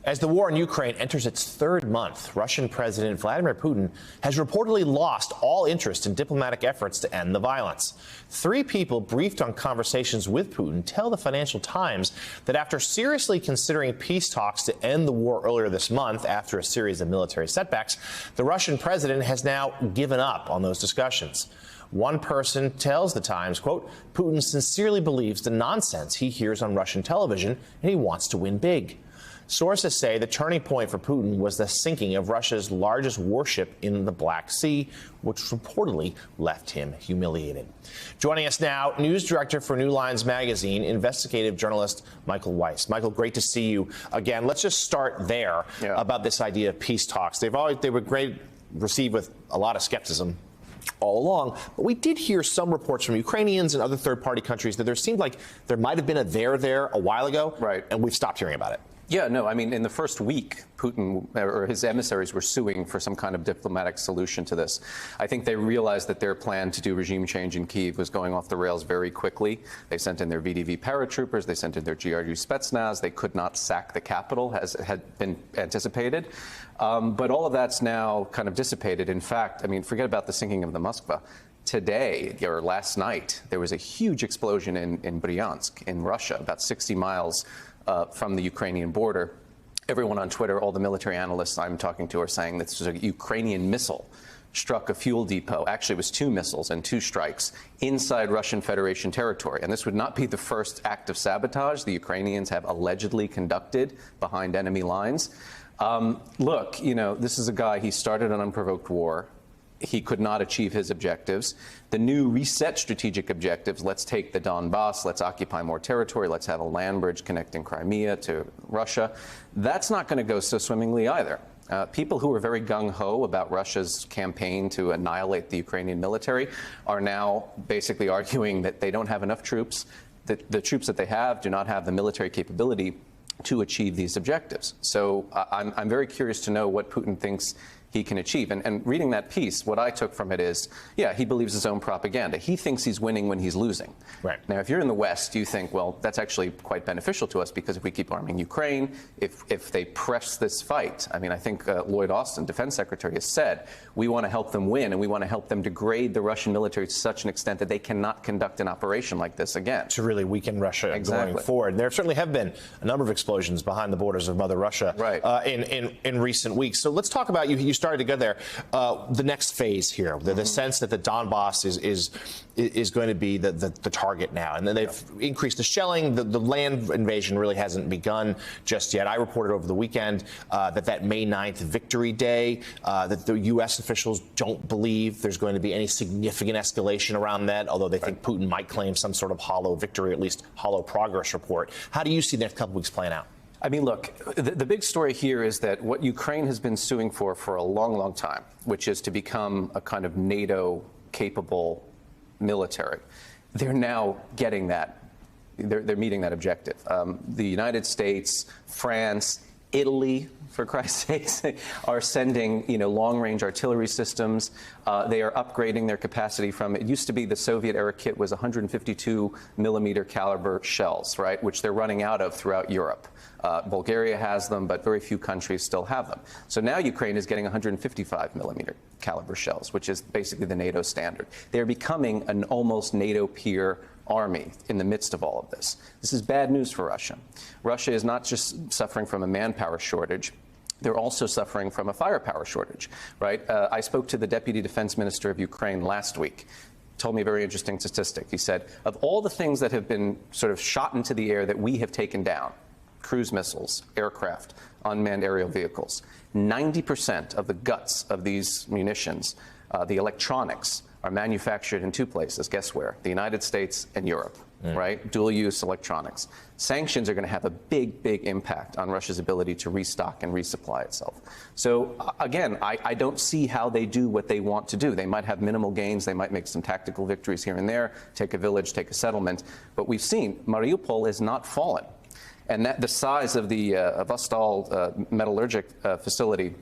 As the war in Ukraine enters its third month, Russian President Vladimir Putin has reportedly lost all interest in diplomatic efforts to end the violence. 3 people briefed on conversations with Putin tell the Financial Times that after seriously considering peace talks to end the war earlier this month after a series of military setbacks, the Russian president has now given up on those discussions. One person tells the Times, quote, Putin sincerely believes the nonsense he hears on Russian television and he wants to win big. Sources say the turning point for Putin was the sinking of Russia's largest warship in the Black Sea, which reportedly left him humiliated. Joining us now, news director for New Lines Magazine, investigative journalist Michael Weiss. Michael, great to see you again. Let's just start there about this idea of peace talks. They were received with a lot of skepticism all along. But we did hear some reports from Ukrainians and other third-party countries that there seemed like there might have been a there a while ago, right? And we've stopped hearing about it. Yeah, no, I mean, in the first week, Putin or his emissaries were suing for some kind of diplomatic solution to this. I think they realized that their plan to do regime change in Kyiv was going off the rails very quickly. They sent in their VDV paratroopers, they sent in their GRU Spetsnaz. They could not sack the capital as had been anticipated. But all of that's now kind of dissipated. In fact, I mean, forget about the sinking of the Moskva. Today, or last night, there was a huge explosion in Bryansk in Russia, about 60 miles from the Ukrainian border. Everyone on Twitter, all the military analysts I'm talking to are saying this was a Ukrainian missile struck a fuel depot. Actually, it was 2 missiles and 2 strikes inside Russian Federation territory. And this would not be the first act of sabotage the Ukrainians have allegedly conducted behind enemy lines. Look, you know, this is a guy, he started an unprovoked war. He could not achieve his objectives. The new reset strategic objectives, let's take the Donbass, let's occupy more territory, let's have a land bridge connecting Crimea to Russia, that's not going to go so swimmingly either. People who were very gung-ho about Russia's campaign to annihilate the Ukrainian military are now basically arguing that they don't have enough troops, that the troops that they have do not have the military capability to achieve these objectives. So I'm very curious to know what Putin thinks he can achieve. And reading that piece, what I took from it is, yeah, he believes his own propaganda. He thinks he's winning when he's losing. Right. Now, if you're in the West, you think, well, that's actually quite beneficial to us because if we keep arming Ukraine, if they press this fight, I mean, I think Lloyd Austin, Defense Secretary, has said, we want to help them win and we want to help them degrade the Russian military to such an extent that they cannot conduct an operation like this again. To really weaken Russia going forward. There certainly have been a number of explosions behind the borders of Mother Russia in recent weeks. So let's talk about, you started to go there, the next phase here, the sense that the Donbass is going to be the target now. And then they've increased the shelling. The land invasion really hasn't begun just yet. I reported over the weekend that May 9th Victory Day, that the U.S. officials don't believe there's going to be any significant escalation around that, although they think Putin might claim some sort of hollow victory, at least hollow progress report. How do you see the next couple weeks playing out? I mean, look, the big story here is that what Ukraine has been suing for a long, long time, which is to become a kind of NATO-capable military, they're now getting that. They're meeting that objective. The United States, France, Italy, for Christ's sake, are sending, long-range artillery systems. They are upgrading their capacity from, it used to be the Soviet-era kit was 152-millimeter caliber shells, right, which they're running out of throughout Europe. Bulgaria has them, but very few countries still have them. So now Ukraine is getting 155-millimeter caliber shells, which is basically the NATO standard. They're becoming an almost NATO peer army in the midst of all of this. This is bad news for Russia. Russia is not just suffering from a manpower shortage. They're also suffering from a firepower shortage, right? I spoke to the Deputy Defense Minister of Ukraine last week. Told me a very interesting statistic. He said, of all the things that have been sort of shot into the air that we have taken down, cruise missiles, aircraft, unmanned aerial vehicles, 90% of the guts of these munitions, the electronics, are manufactured in 2 places. Guess where? The United States and Europe, right? Dual-use electronics. Sanctions are going to have a big, big impact on Russia's ability to restock and resupply itself. So, again, I don't see how they do what they want to do. They might have minimal gains. They might make some tactical victories here and there, take a village, take a settlement. But we've seen Mariupol has not fallen. And that the size of the Vostok metallurgic facility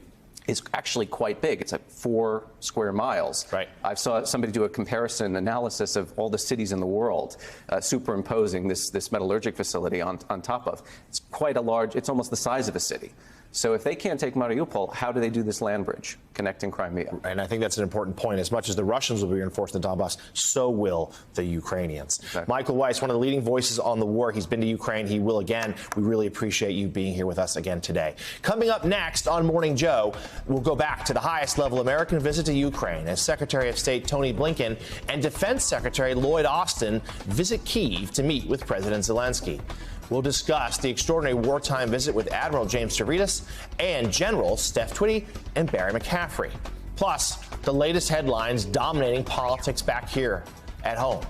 is actually quite big. It's at 4 square miles. Right. I saw somebody do a comparison analysis of all the cities in the world, superimposing this metallurgic facility on top of. It's quite a large, it's almost the size of a city. So if they can't take Mariupol, how do they do this land bridge connecting Crimea? And I think that's an important point. As much as the Russians will be reinforced in Donbass, so will the Ukrainians. Exactly. Michael Weiss, one of the leading voices on the war. He's been to Ukraine. He will again. We really appreciate you being here with us again today. Coming up next on Morning Joe, we'll go back to the highest level American visit to Ukraine as Secretary of State Tony Blinken and Defense Secretary Lloyd Austin visit Kyiv to meet with President Zelensky. We'll discuss the extraordinary wartime visit with Admiral James Stavridis and General Steph Twitty and Barry McCaffrey. Plus, the latest headlines dominating politics back here at home.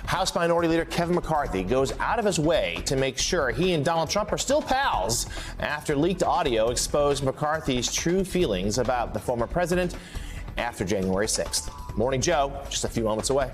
House Minority Leader Kevin McCarthy goes out of his way to make sure he and Donald Trump are still pals after leaked audio exposed McCarthy's true feelings about the former president after January 6th. Morning Joe, just a few moments away.